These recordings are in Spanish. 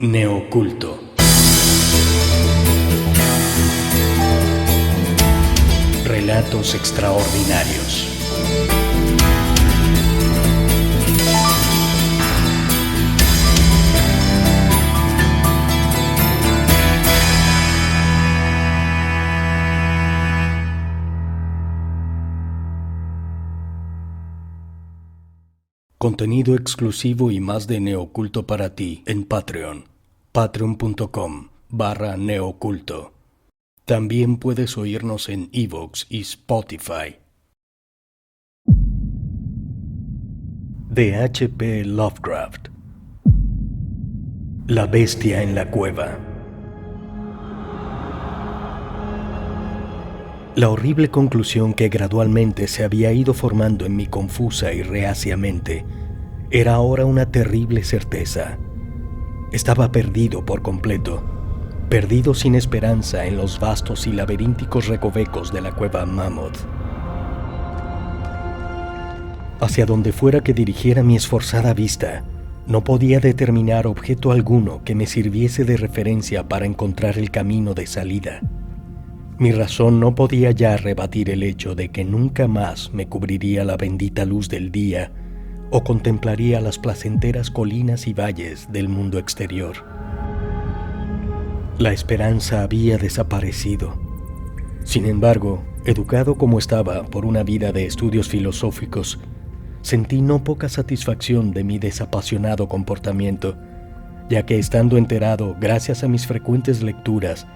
Neoculto. Relatos extraordinarios. Contenido exclusivo y más de Neoculto para ti en Patreon. Patreon.com/Neoculto. También puedes oírnos en iVoox y Spotify. De H.P. Lovecraft. La bestia en la cueva. La horrible conclusión que gradualmente se había ido formando en mi confusa y reacia mente era ahora una terrible certeza. Estaba perdido por completo, perdido sin esperanza en los vastos y laberínticos recovecos de la cueva Mammoth. Hacia donde fuera que dirigiera mi esforzada vista, no podía determinar objeto alguno que me sirviese de referencia para encontrar el camino de salida. Mi razón no podía ya rebatir el hecho de que nunca más me cubriría la bendita luz del día o contemplaría las placenteras colinas y valles del mundo exterior. La esperanza había desaparecido. Sin embargo, educado como estaba por una vida de estudios filosóficos, sentí no poca satisfacción de mi desapasionado comportamiento, ya que estando enterado, gracias a mis frecuentes lecturas,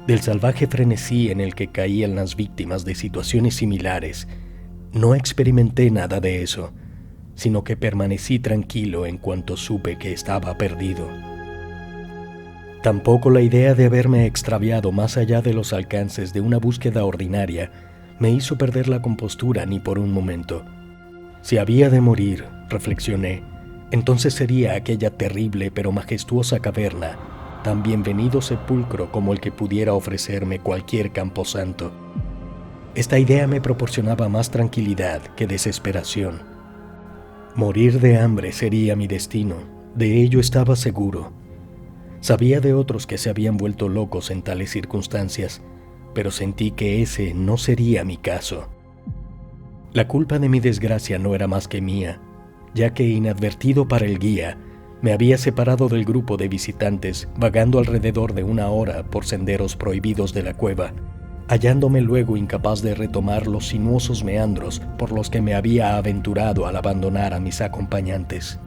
del salvaje frenesí en el que caían las víctimas de situaciones similares, no experimenté nada de eso, sino que permanecí tranquilo en cuanto supe que estaba perdido. Tampoco la idea de haberme extraviado más allá de los alcances de una búsqueda ordinaria me hizo perder la compostura ni por un momento. Si había de morir, reflexioné, entonces sería aquella terrible pero majestuosa caverna, tan bienvenido sepulcro como el que pudiera ofrecerme cualquier camposanto. Esta idea me proporcionaba más tranquilidad que desesperación. Morir de hambre sería mi destino, de ello estaba seguro. Sabía de otros que se habían vuelto locos en tales circunstancias, pero sentí que ese no sería mi caso. La culpa de mi desgracia no era más que mía, ya que inadvertido para el guía, me había separado del grupo de visitantes, vagando alrededor de una hora por senderos prohibidos de la cueva, hallándome luego incapaz de retomar los sinuosos meandros por los que me había aventurado al abandonar a mis acompañantes.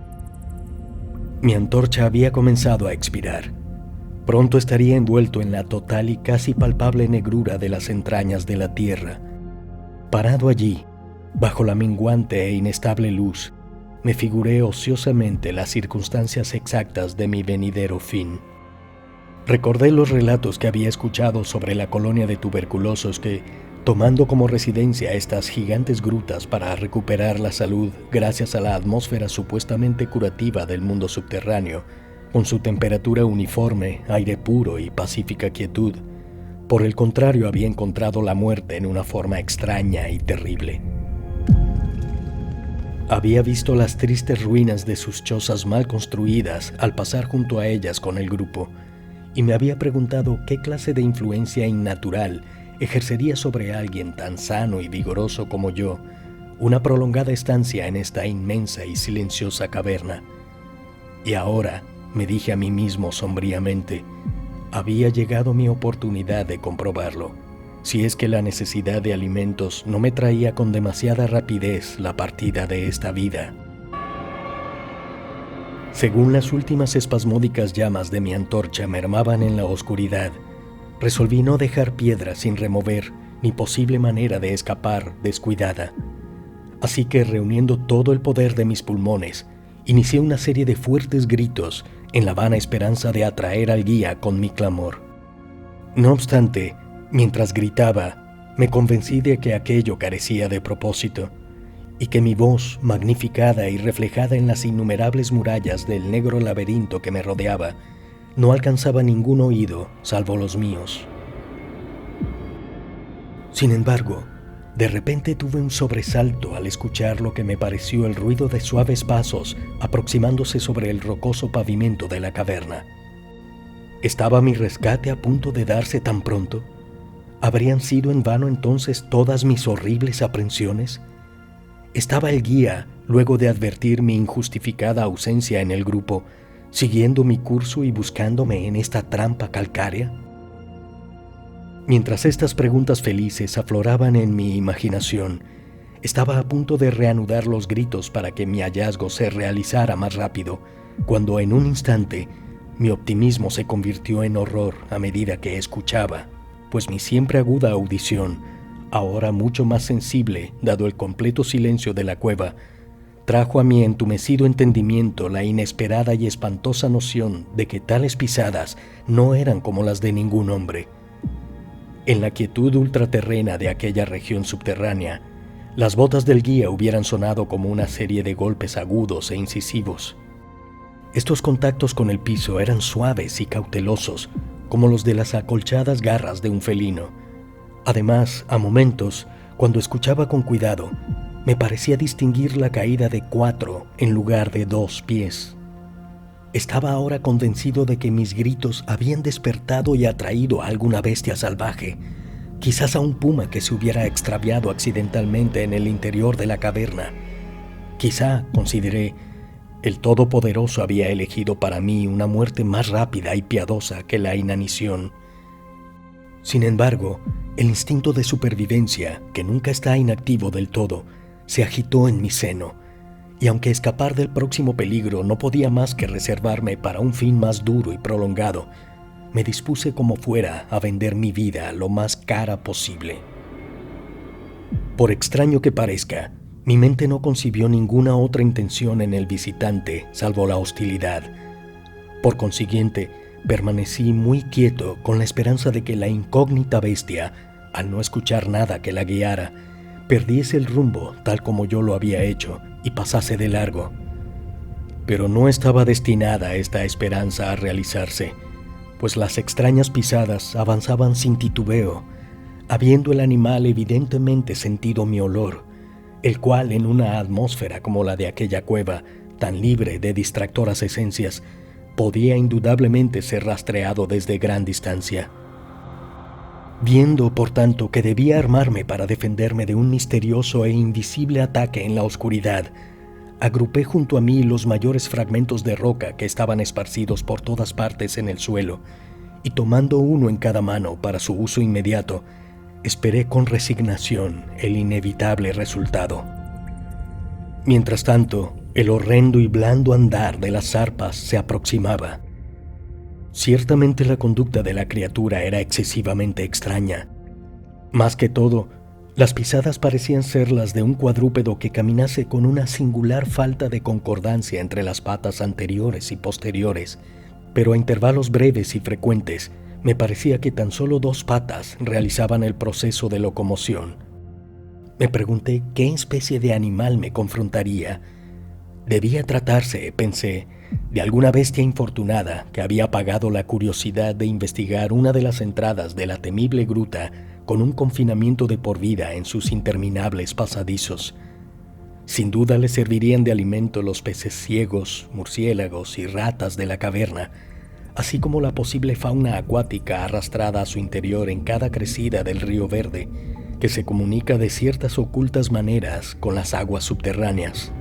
Mi antorcha había comenzado a expirar. Pronto estaría envuelto en la total y casi palpable negrura de las entrañas de la tierra. Parado allí, bajo la menguante e inestable luz, me figuré ociosamente las circunstancias exactas de mi venidero fin. Recordé los relatos que había escuchado sobre la colonia de tuberculosos que, tomando como residencia estas gigantes grutas para recuperar la salud gracias a la atmósfera supuestamente curativa del mundo subterráneo, con su temperatura uniforme, aire puro y pacífica quietud, por el contrario había encontrado la muerte en una forma extraña y terrible. Había visto las tristes ruinas de sus chozas mal construidas al pasar junto a ellas con el grupo, y me había preguntado qué clase de influencia innatural ejercería sobre alguien tan sano y vigoroso como yo una prolongada estancia en esta inmensa y silenciosa caverna. Y ahora, me dije a mí mismo sombríamente, había llegado mi oportunidad de comprobarlo, si es que la necesidad de alimentos no me traía con demasiada rapidez la partida de esta vida. Según las últimas espasmódicas llamas de mi antorcha mermaban en la oscuridad, resolví no dejar piedra sin remover ni posible manera de escapar descuidada. Así que, reuniendo todo el poder de mis pulmones, inicié una serie de fuertes gritos en la vana esperanza de atraer al guía con mi clamor. No obstante, mientras gritaba, me convencí de que aquello carecía de propósito y que mi voz, magnificada y reflejada en las innumerables murallas del negro laberinto que me rodeaba, no alcanzaba ningún oído salvo los míos. Sin embargo, de repente tuve un sobresalto al escuchar lo que me pareció el ruido de suaves pasos aproximándose sobre el rocoso pavimento de la caverna. ¿Estaba mi rescate a punto de darse tan pronto? ¿Habrían sido en vano entonces todas mis horribles aprensiones? ¿Estaba el guía, luego de advertir mi injustificada ausencia en el grupo, siguiendo mi curso y buscándome en esta trampa calcárea? Mientras estas preguntas felices afloraban en mi imaginación, estaba a punto de reanudar los gritos para que mi hallazgo se realizara más rápido, cuando en un instante mi optimismo se convirtió en horror a medida que escuchaba, pues mi siempre aguda audición, ahora mucho más sensible dado el completo silencio de la cueva, trajo a mi entumecido entendimiento la inesperada y espantosa noción de que tales pisadas no eran como las de ningún hombre. En la quietud ultraterrena de aquella región subterránea, las botas del guía hubieran sonado como una serie de golpes agudos e incisivos. Estos contactos con el piso eran suaves y cautelosos, como los de las acolchadas garras de un felino. Además, a momentos, cuando escuchaba con cuidado, me parecía distinguir la caída de 4 en lugar de 2 pies. Estaba ahora convencido de que mis gritos habían despertado y atraído a alguna bestia salvaje, quizás a un puma que se hubiera extraviado accidentalmente en el interior de la caverna. Quizá, consideré, el Todopoderoso había elegido para mí una muerte más rápida y piadosa que la inanición. Sin embargo, el instinto de supervivencia, que nunca está inactivo del todo, se agitó en mi seno, y aunque escapar del próximo peligro no podía más que reservarme para un fin más duro y prolongado, me dispuse como fuera a vender mi vida lo más cara posible. Por extraño que parezca, mi mente no concibió ninguna otra intención en el visitante salvo la hostilidad. Por consiguiente, permanecí muy quieto con la esperanza de que la incógnita bestia, al no escuchar nada que la guiara, perdiese el rumbo tal como yo lo había hecho y pasase de largo. Pero no estaba destinada esta esperanza a realizarse, pues las extrañas pisadas avanzaban sin titubeo, habiendo el animal evidentemente sentido mi olor, el cual en una atmósfera como la de aquella cueva, tan libre de distractoras esencias, podía indudablemente ser rastreado desde gran distancia. Viendo, por tanto, que debía armarme para defenderme de un misterioso e invisible ataque en la oscuridad, agrupé junto a mí los mayores fragmentos de roca que estaban esparcidos por todas partes en el suelo, y tomando uno en cada mano para su uso inmediato, esperé con resignación el inevitable resultado. Mientras tanto, el horrendo y blando andar de las zarpas se aproximaba. Ciertamente la conducta de la criatura era excesivamente extraña. Más que todo, las pisadas parecían ser las de un cuadrúpedo que caminase con una singular falta de concordancia entre las patas anteriores y posteriores, pero a intervalos breves y frecuentes me parecía que tan solo 2 patas realizaban el proceso de locomoción. Me pregunté qué especie de animal me confrontaría. Debía tratarse, pensé, de alguna bestia infortunada que había apagado la curiosidad de investigar una de las entradas de la temible gruta con un confinamiento de por vida en sus interminables pasadizos. Sin duda le servirían de alimento los peces ciegos, murciélagos y ratas de la caverna, así como la posible fauna acuática arrastrada a su interior en cada crecida del río Verde, que se comunica de ciertas ocultas maneras con las aguas subterráneas.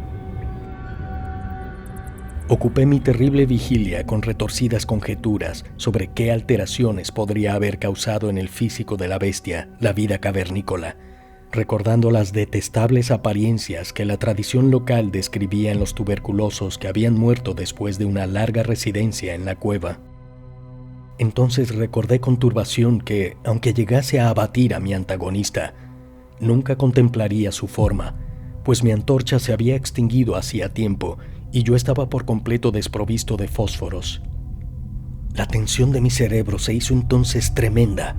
Ocupé mi terrible vigilia con retorcidas conjeturas sobre qué alteraciones podría haber causado en el físico de la bestia la vida cavernícola, recordando las detestables apariencias que la tradición local describía en los tuberculosos que habían muerto después de una larga residencia en la cueva. Entonces recordé con turbación que, aunque llegase a abatir a mi antagonista, nunca contemplaría su forma, pues mi antorcha se había extinguido hacía tiempo y yo estaba por completo desprovisto de fósforos. La tensión de mi cerebro se hizo entonces tremenda.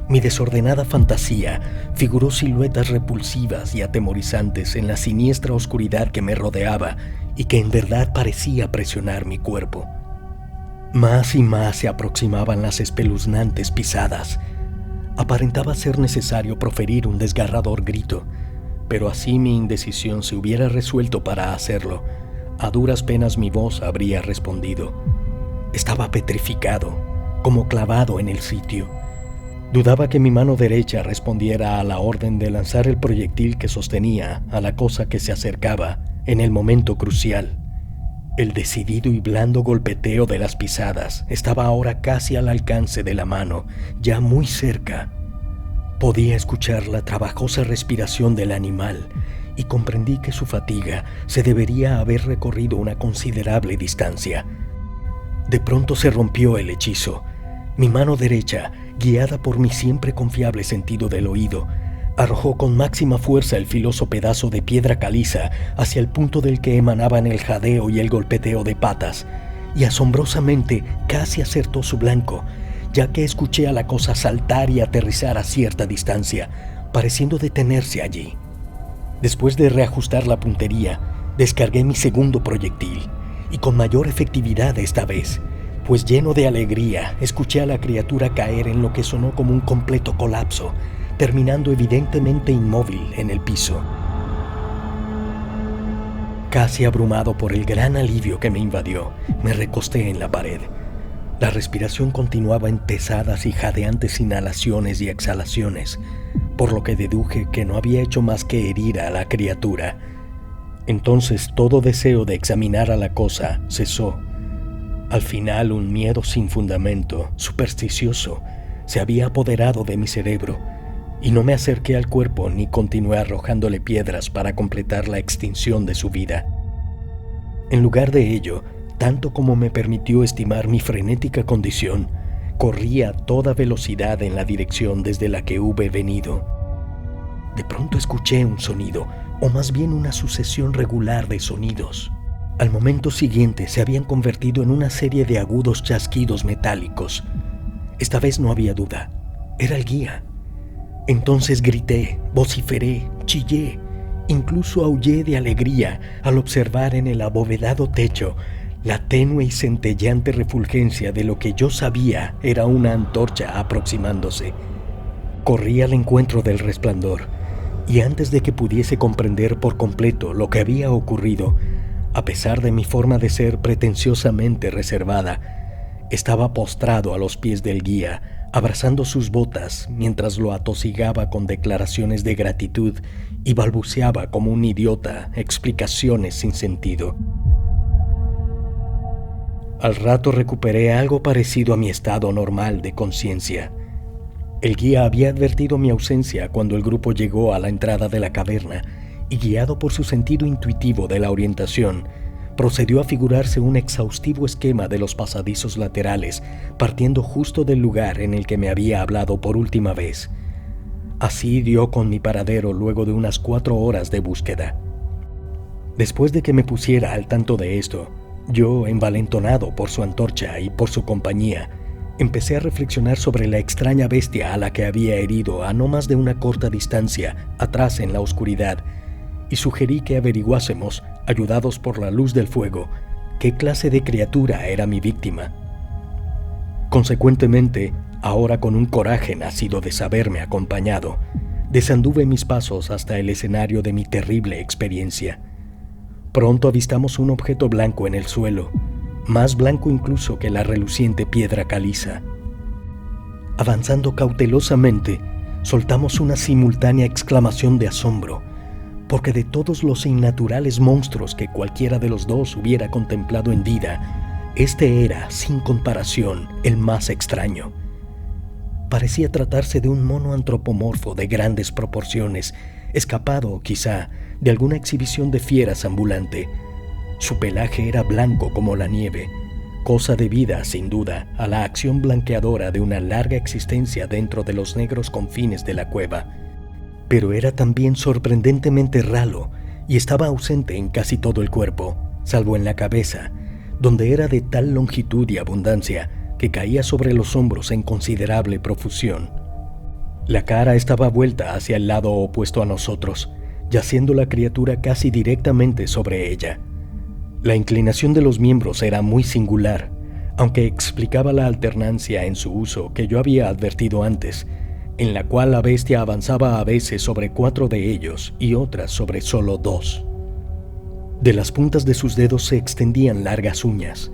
Mi desordenada fantasía figuró siluetas repulsivas y atemorizantes en la siniestra oscuridad que me rodeaba y que en verdad parecía presionar mi cuerpo. Más y más se aproximaban las espeluznantes pisadas. Aparentaba ser necesario proferir un desgarrador grito, pero así mi indecisión se hubiera resuelto para hacerlo, a duras penas mi voz habría respondido. Estaba petrificado. como clavado en el sitio. Dudaba que mi mano derecha respondiera a la orden de lanzar el proyectil que sostenía a la cosa que se acercaba en el momento crucial. El decidido y blando golpeteo de las pisadas estaba ahora casi al alcance de la mano, ya muy cerca. Podía escuchar la trabajosa respiración del animal y comprendí que su fatiga se debería haber recorrido una considerable distancia. De pronto se rompió el hechizo. Mi mano derecha, guiada por mi siempre confiable sentido del oído, arrojó con máxima fuerza el filoso pedazo de piedra caliza hacia el punto del que emanaban el jadeo y el golpeteo de patas, y asombrosamente casi acertó su blanco, ya que escuché a la cosa saltar y aterrizar a cierta distancia, pareciendo detenerse allí. Después de reajustar la puntería, descargué mi segundo proyectil, y con mayor efectividad esta vez, pues lleno de alegría escuché a la criatura caer en lo que sonó como un completo colapso, terminando evidentemente inmóvil en el piso. Casi abrumado por el gran alivio que me invadió, me recosté en la pared. La respiración continuaba en pesadas y jadeantes inhalaciones y exhalaciones, por lo que deduje que no había hecho más que herir a la criatura. Entonces todo deseo de examinar a la cosa cesó. Al final, un miedo sin fundamento, supersticioso, se había apoderado de mi cerebro, y no me acerqué al cuerpo ni continué arrojándole piedras para completar la extinción de su vida. En lugar de ello, tanto como me permitió estimar mi frenética condición, corrí a toda velocidad en la dirección desde la que hube venido. De pronto escuché un sonido, o más bien una sucesión regular de sonidos. Al momento siguiente se habían convertido en una serie de agudos chasquidos metálicos. Esta vez no había duda, era el guía. Entonces grité, vociferé, chillé, incluso aullé de alegría al observar en el abovedado techo la tenue y centelleante refulgencia de lo que yo sabía era una antorcha aproximándose. Corrí al encuentro del resplandor, y antes de que pudiese comprender por completo lo que había ocurrido, a pesar de mi forma de ser pretenciosamente reservada, estaba postrado a los pies del guía, abrazando sus botas mientras lo atosigaba con declaraciones de gratitud y balbuceaba como un idiota explicaciones sin sentido. Al rato recuperé algo parecido a mi estado normal de conciencia. El guía había advertido mi ausencia cuando el grupo llegó a la entrada de la caverna y, guiado por su sentido intuitivo de la orientación, procedió a figurarse un exhaustivo esquema de los pasadizos laterales, partiendo justo del lugar en el que me había hablado por última vez. Así dio con mi paradero luego de unas 4 horas de búsqueda. Después de que me pusiera al tanto de esto, yo, envalentonado por su antorcha y por su compañía, empecé a reflexionar sobre la extraña bestia a la que había herido a no más de una corta distancia atrás en la oscuridad, y sugerí que averiguásemos, ayudados por la luz del fuego, qué clase de criatura era mi víctima. Consecuentemente, ahora con un coraje nacido de saberme acompañado, desanduve mis pasos hasta el escenario de mi terrible experiencia. Pronto avistamos un objeto blanco en el suelo, más blanco incluso que la reluciente piedra caliza. Avanzando cautelosamente, soltamos una simultánea exclamación de asombro, porque de todos los innaturales monstruos que cualquiera de los dos hubiera contemplado en vida, este era, sin comparación, el más extraño. Parecía tratarse de un mono antropomorfo de grandes proporciones, escapado, quizá, de alguna exhibición de fieras ambulante. Su pelaje era blanco como la nieve, cosa debida, sin duda, a la acción blanqueadora de una larga existencia dentro de los negros confines de la cueva. Pero era también sorprendentemente ralo y estaba ausente en casi todo el cuerpo, salvo en la cabeza, donde era de tal longitud y abundancia que caía sobre los hombros en considerable profusión. La cara estaba vuelta hacia el lado opuesto a nosotros, yaciendo la criatura casi directamente sobre ella. La inclinación de los miembros era muy singular, aunque explicaba la alternancia en su uso que yo había advertido antes, en la cual la bestia avanzaba a veces sobre 4 de ellos y otras sobre solo 2. De las puntas de sus dedos se extendían largas uñas.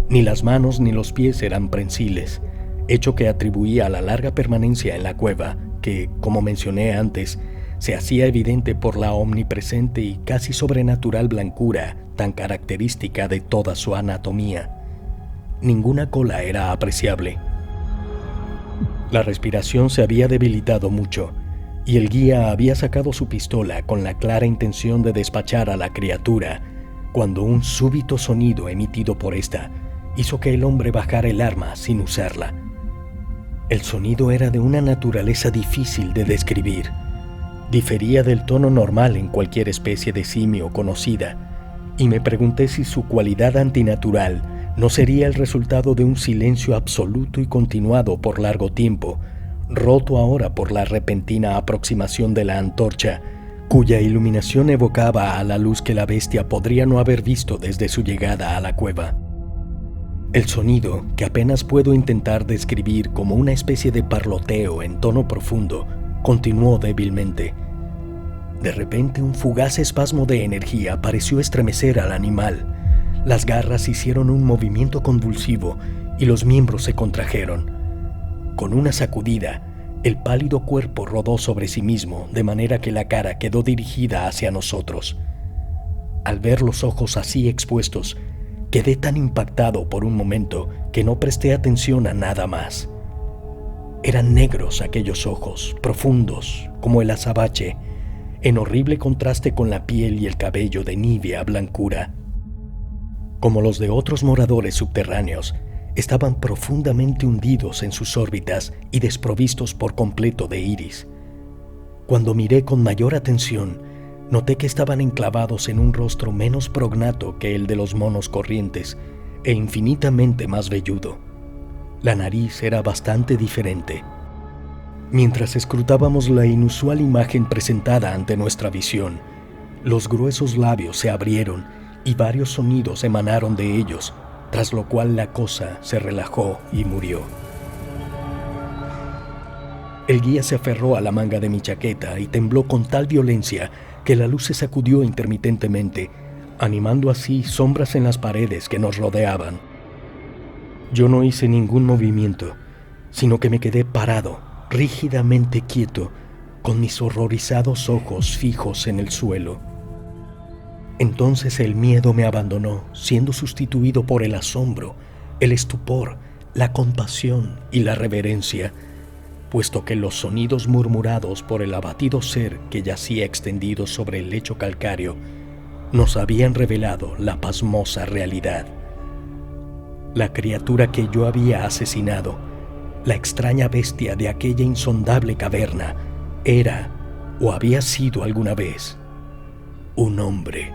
Ni las manos ni los pies eran prensiles. hecho que atribuía a la larga permanencia en la cueva, que, como mencioné antes, se hacía evidente por la omnipresente y casi sobrenatural blancura tan característica de toda su anatomía. Ninguna cola era apreciable. La respiración se había debilitado mucho, y el guía había sacado su pistola con la clara intención de despachar a la criatura, cuando un súbito sonido emitido por esta hizo que el hombre bajara el arma sin usarla. El sonido era de una naturaleza difícil de describir. Difería del tono normal en cualquier especie de simio conocida, y me pregunté si su cualidad antinatural no sería el resultado de un silencio absoluto y continuado por largo tiempo, roto ahora por la repentina aproximación de la antorcha, cuya iluminación evocaba a la luz que la bestia podría no haber visto desde su llegada a la cueva. El sonido, que apenas puedo intentar describir como una especie de parloteo en tono profundo, continuó débilmente. De repente, un fugaz espasmo de energía pareció estremecer al animal. Las garras hicieron un movimiento convulsivo y los miembros se contrajeron. Con una sacudida, el pálido cuerpo rodó sobre sí mismo, de manera que la cara quedó dirigida hacia nosotros. Al ver los ojos así expuestos, quedé tan impactado por un momento que no presté atención a nada más. Eran negros aquellos ojos, profundos, como el azabache, en horrible contraste con la piel y el cabello de nívea blancura. Como los de otros moradores subterráneos, estaban profundamente hundidos en sus órbitas y desprovistos por completo de iris. Cuando miré con mayor atención, noté que estaban enclavados en un rostro menos prognato que el de los monos corrientes e infinitamente más velludo. La nariz era bastante diferente. Mientras escrutábamos la inusual imagen presentada ante nuestra visión, los gruesos labios se abrieron y varios sonidos emanaron de ellos, tras lo cual la cosa se relajó y murió. El guía se aferró a la manga de mi chaqueta y tembló con tal violencia que la luz se sacudió intermitentemente, animando así sombras en las paredes que nos rodeaban. Yo no hice ningún movimiento, sino que me quedé parado, rígidamente quieto, con mis horrorizados ojos fijos en el suelo. Entonces el miedo me abandonó, siendo sustituido por el asombro, el estupor, la compasión y la reverencia, puesto que los sonidos murmurados por el abatido ser que yacía extendido sobre el lecho calcáreo nos habían revelado la pasmosa realidad. La criatura que yo había asesinado, la extraña bestia de aquella insondable caverna, era, o había sido alguna vez, un hombre.